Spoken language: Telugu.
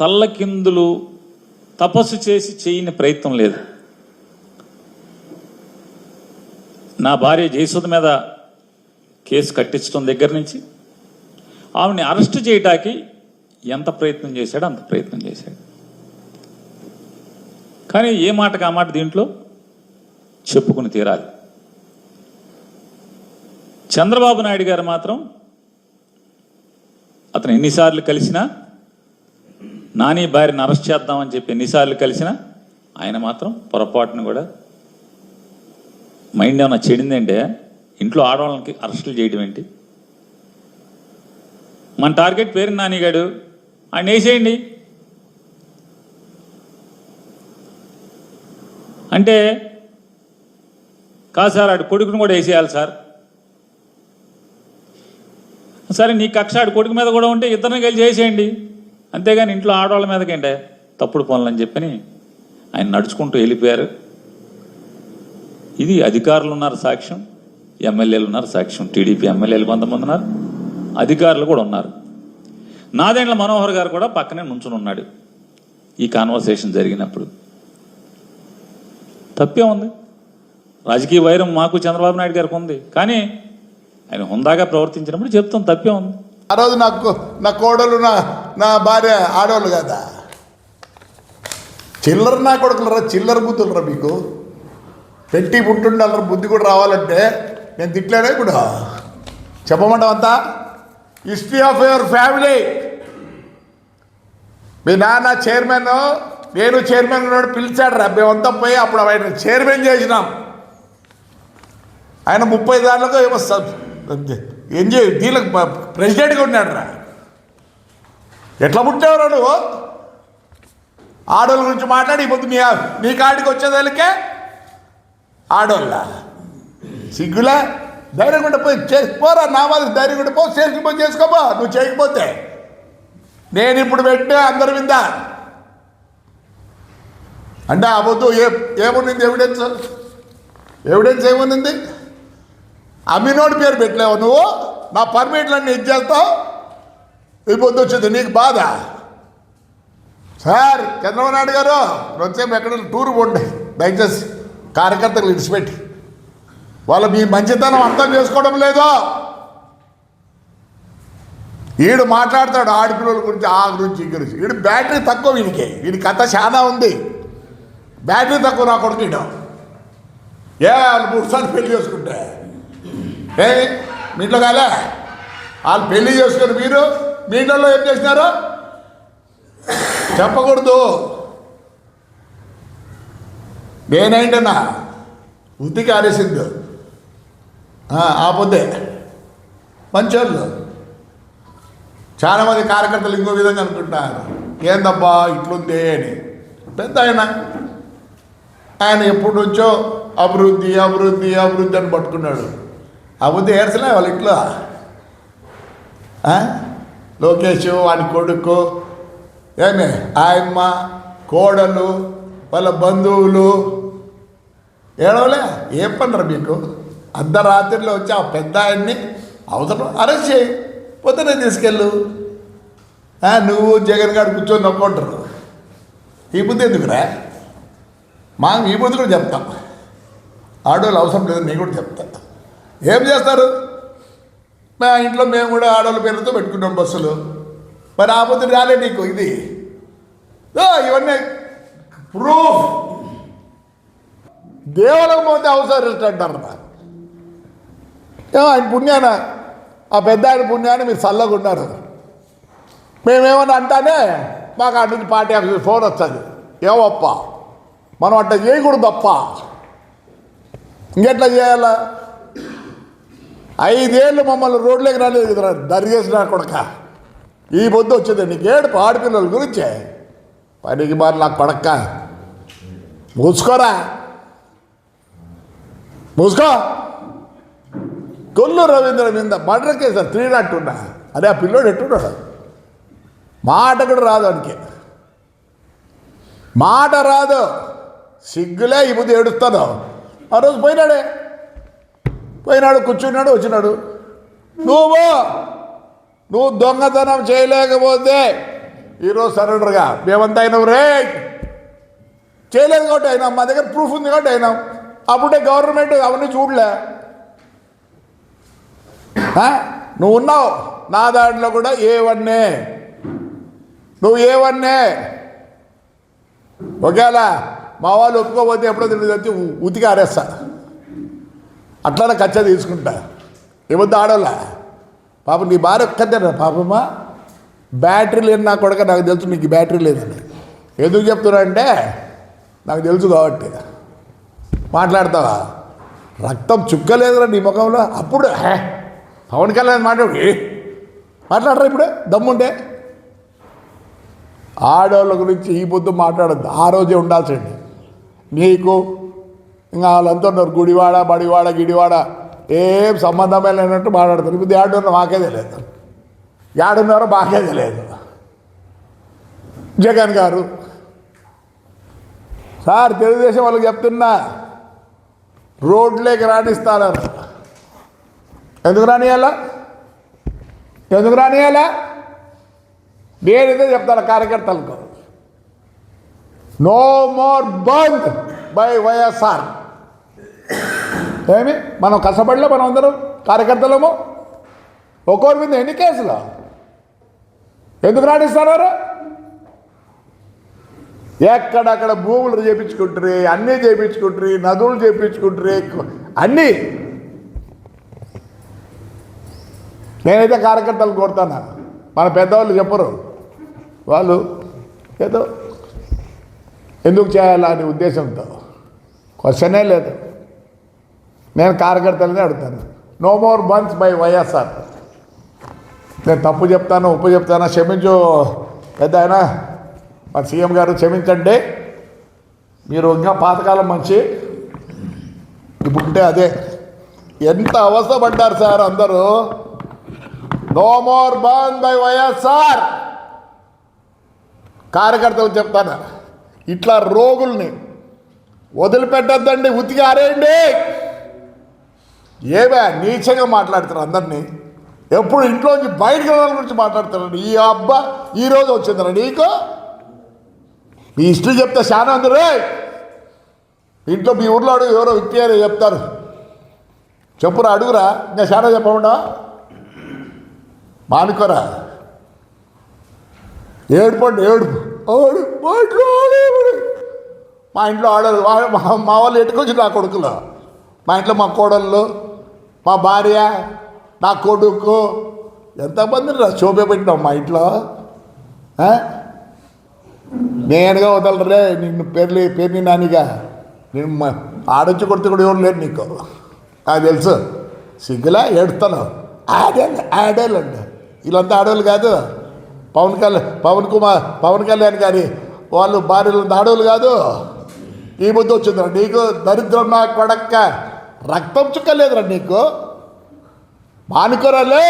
తల్లకిందులు తపస్సు చేసి చేయని ప్రయత్నం లేదు. నా భార్య జయసుధ మీద కేసు కట్టించడం దగ్గర నుంచి ఆమెని అరెస్ట్ చేయటానికి ఎంత ప్రయత్నం చేశాడో అంత ప్రయత్నం చేశాడు. కానీ ఏ మాటకు ఆ మాట దీంట్లో చెప్పుకుని తీరాలి. చంద్రబాబు నాయుడు గారు మాత్రం అతను ఎన్నిసార్లు కలిసినా, నాని భార్యను అరెస్ట్ చేద్దామని చెప్పి ఎన్నిసార్లు కలిసినా ఆయన మాత్రం పొరపాటును కూడా మైండ్ ఏమన్నా చెడిందంటే ఇంట్లో ఆడవాళ్ళకి అరెస్టులు చేయడం ఏంటి? మన టార్గెట్ పేరు నానిగాడు, ఆయన వేసేయండి అంటే కాదు సార్, ఆడు కొడుకును కూడా వేసేయాలి సార్. సరే నీ కక్ష ఆడు కొడుకు మీద కూడా ఉంటే ఇద్దరిని కలిసి చేసేయండి, అంతేగాని ఇంట్లో ఆడవాళ్ళ మీదకేంటే తప్పుడు పనులు అని చెప్పని ఆయన నడుచుకుంటూ వెళ్ళిపోయారు. ఇది అధికారులు ఉన్నారు సాక్ష్యం, ఎమ్మెల్యేలు ఉన్నారు సాక్ష్యం. టీడీపీ ఎమ్మెల్యేలు కొంతమంది ఉన్నారు, అధికారులు కూడా ఉన్నారు. నాదెండ్ల మనోహర్ గారు కూడా పక్కనే నుంచుని ఉన్నాడు ఈ కాన్వర్సేషన్ జరిగినప్పుడు. తప్పే ఉంది. రాజకీయ వైరం మాకు చంద్రబాబు నాయుడు గారికి ఉంది, కానీ ఆయన హుందాగా ప్రవర్తించినప్పుడు చెప్తాం తప్పే ఉంది. ఆ రోజు నా కోడలు నా భార్య ఆడవాళ్ళు కదా, చిల్లర నా కొడుకులరా, చిల్లర బుద్ధులరా మీకు. పెట్టి పుట్టుండాలరా, బుద్ధి కూడా రావాలంటే నేను తిట్లేనే ఇప్పుడు చెప్పమంటావంతా. History of your family. మీ నాన్న చైర్మన్, నేను చైర్మన్ ఉన్నాడు, పిలిచాడు రా, మేమంతా పోయి అప్పుడు ఆయన చైర్మన్ చేసినాం. ఆయన 30 దాంట్లో ఏమో ఏం చేయ దీనికి ప్రెసిడెంట్గా ఉన్నాడు రా. ఎట్లా పుట్టావురా నువ్వు? ఆడోళ్ళ గురించి మాట్లాడి ఇప్పుడు నీ కాడికి వచ్చేదానికే ఆడోళ్ళ సిగ్గులా. ధైర్యం ఉంటే పోయి చేసుకోరా, నా వాళ్ళు ధైర్యం ఉంటే పో, చేసుకుపోయి చేసుకోపో. నువ్వు చేయకపోతే నేను ఇప్పుడు పెట్టే అందరి మీద అంటే ఆ పొద్దు ఏముంది ఎవిడెన్స్ ఏముంది? అమ్మినోడి పేరు పెట్టలేవు నువ్వు, నా పర్మిట్లన్నీ ఇచ్చేస్తావు. ఈ పొద్దు వచ్చింది నీకు బాధ. సార్ చంద్రబాబు నాయుడు గారు వచ్చేపు ఎక్కడ టూర్ పోండి దయచేసి, కార్యకర్తలు విడిచిపెట్టి. వాళ్ళు మీ మంచితనం అర్థం చేసుకోవడం లేదో. వీడు మాట్లాడతాడు ఆడపిల్లల గురించి, ఆ గురించి ఈ గురించి. వీడు బ్యాటరీ తక్కువ, వీడి కథ చాలా ఉంది. బ్యాటరీ తక్కువ నా కొడుకు. వాళ్ళు 3 సార్లు పెళ్లి చేసుకుంటే మీ ఇంట్లో కాలే, వాళ్ళు పెళ్లి చేసుకుని మీరు మీ ఇంట్లో ఏం చేసినారో చెప్పకూడదు. నేనైంటన్నా ఉత్తికి ఆరేసింది ఆ పొద్దే. మంచోళ్ళు చాలామంది కార్యకర్తలు ఇంకో విధంగా అనుకుంటున్నారు, ఏందబ్బా ఇట్లుందే అని. పెద్ద ఆయన ఎప్పటి నుంచో అభివృద్ధి అభివృద్ధి అభివృద్ధి అని పట్టుకున్నాడు. అభివృద్ధి ఏడ్చలే వాళ్ళ ఇంట్లో. లోకేష్, వాడి కొడుకు, ఏమే ఆయమ్మ, కోడలు, వాళ్ళ బంధువులు ఏడవలే. ఏం పనరు మీకు? అర్ధరాత్రిలో వచ్చి ఆ పెద్ద ఆయన్ని అవసరం అరెస్ట్ చేయి, పొద్దునే తీసుకెళ్ళు. నువ్వు జగన్ గారు కూర్చొని నొక్కుంటారు. ఈ బుద్ధి ఎందుకురా? ఈ బుద్ధి కూడా చెప్తాం. ఆడవాళ్ళు అవసరం లేదు, నేను కూడా చెప్తా. ఏం చేస్తారు? మా ఇంట్లో మేము కూడా ఆడవాళ్ళ పేరుతో పెట్టుకున్నాం బస్సులు. మరి ఆ బుద్ధి రాలే నీకు? ఇది ఇవన్నీ ప్రూఫ్. దేవాలయం పోతే అవసరం అంటారు. ఆయన పుణ్యాన, ఆ పెద్ద ఆయన పుణ్యాన్ని మీరు చల్లగా ఉన్నారు. మేమేమన్నా అంటానే మాకు అటు నుంచి పార్టీ ఆఫీస్ ఫోన్ వస్తుంది, ఏమప్ప మనం అట్లా చేయకూడదు తప్ప. ఇంకెట్లా చేయాలా? 5 ఏళ్ళు మమ్మల్ని రోడ్లోకి రాలేదు కదా, దరిగేసిన కొడక. ఈ పొద్దు వచ్చింది నీకు ఏడుపు ఆడపిల్లల గురించే. పనికి బారి నాకు కొడక్క, మూసుకోరా, మూసుకో. కొల్లు రవీంద్ర మీద మర్డర్ కేసు 302. అదే ఆ పిల్లోడు ఎట్టున్నాడు, మాట కూడా రాదు వానికి, మాట రాదు. సిగ్గులే ఈ బుద్ధి ఏడుస్తాను. ఆ రోజు పోయినాడు కూర్చున్నాడు, వచ్చినాడు. నువ్వు దొంగతనం చేయలేకపోతే ఈరోజు సరెండర్గా మేమంతా అయినాం రే, చేయలేదు కాబట్టి అయినాం, మా దగ్గర ప్రూఫ్ ఉంది కాబట్టి అయినాం. అప్పుడే గవర్నమెంట్ అవన్నీ చూడలే. నువ్వు ఉన్నావు నా దాంట్లో కూడా A1 నువ్వు A1 ఒకవేళ మా వాళ్ళు ఒప్పుకోకపోతే ఎప్పుడో తిరిగి ఉతికి ఆరేస్తా, అట్లానే ఖర్చు తీసుకుంటా. ఏమొద్దు ఆడోలా పాపం నీ భార్య ఒక్కదేనా పాపమ్మా, బ్యాటరీ లేని నా కొడుక నాకు తెలుసు నీకు బ్యాటరీ లేదని. ఎందుకు చెప్తున్నా అంటే నాకు తెలుసు కాబట్టి. మాట్లాడతావా? రక్తం చుక్కలేదురా నీ ముఖంలో. అప్పుడు పవన్ కళ్యాణ్ మాట్లాడరా ఇప్పుడు దమ్ముంటే? ఆడవాళ్ళ గురించి ఈ పొద్దు మాట్లాడద్దు, ఆ రోజే ఉండాల్సింది. నీకు ఇంకా వాళ్ళంతా ఉన్నారు గుడివాడ బడివాడ గిడివాడ ఏం సంబంధమే లేనట్టు మాట్లాడతారు. ఇప్పుడు ఏడున్నారో మాకే తెలియదు, ఏడున్నారో మాకే తెలియదు. జగన్ గారు సార్ తెలుగుదేశం వాళ్ళకి చెప్తున్నా, రోడ్లేకి రాణిస్తానన్నారు. ఎందుకు రానియాలా? ఎందుకు రానియాలా? నేనైతే చెప్తాను కార్యకర్తలకు, no more bandh by YSR. ఏమి మనం కష్టపడలే, మనం అందరం కార్యకర్తలము. ఒక్కొరి మీద ఎన్ని కేసులు? ఎందుకు రాణిస్తున్నారు? ఎక్కడక్కడ భూములు చేయించుకుంటారు, అన్నీ చేయించుకుంటారు, నదులు చేయించుకుంటారు, అన్నీ. నేనైతే కార్యకర్తలు కొడతాను, మన పెద్దవాళ్ళు చెప్పరు. వాళ్ళు ఏదో ఎందుకు చేయాలా అనే ఉద్దేశంతో క్వశ్చనే లేదు. నేను కార్యకర్తలనే అడుగుతాను, no more bandhs by YSR. నేను తప్పు చెప్తాను, ఉప్పు చెప్తాను, క్షమించు పెద్ద ఆయన, మా సీఎం గారు క్షమించండి. మీరు ఇంకా పాతకాలం మంచి ఇప్పుడుంటే అదే. ఎంత అవసరపడ్డారు సార్ అందరూ. No more bandh by YSR. కార్యకర్తలు చెప్తాను, ఇట్లా రోగుల్ని వదిలిపెట్టద్దండి, ఉతికి ఆరేయండి. ఏమే నీచంగా మాట్లాడతారు అందరినీ, ఎప్పుడు ఇంట్లోంచి బయటకు వెళ్ళాల గురించి మాట్లాడతారండి. ఈ అబ్బా ఈరోజు వచ్చిందిరా నీకు? మీ హిస్టరీ చెప్తే చాలా అందరూ ఇంట్లో మీ ఊర్లో అడుగు, ఎవరో విప్పారు చెప్తారు. చెప్పురా, అడుగురా, ఇంకా చాలా చెప్పకుండా మానుకోరా. ఏడుపండి ఏడుపు మా ఇంట్లో ఆడలు, మా వాళ్ళు ఎట్టుకొచ్చి నా కొడుకులు, మా ఇంట్లో మా కోడళ్ళు, మా భార్య, నా కొడుకు, ఎంతమందిని శోభ పెట్టినాం మా ఇంట్లో. నేనుగా వదలరే నిన్ను పేరుని నానిగా, నేను ఆడొచ్చి కొడితే కూడా ఎవరు లేరు నీకు, నాకు తెలుసు. సిగ్గులా ఏడుస్తాను. ఆడేళ్ళు అండి, వీళ్ళంతా ఆడవాళ్ళు కాదు. పవన్ కళ్యాణ్ గారి వాళ్ళు భార్యలు ఆడవాళ్ళు కాదు. ఈ బుద్ధి వచ్చిందిరా నీకు? దరిద్రం నా కొడక్క, రక్తం చుక్కలేదురా నీకు, మానుకోరాలే.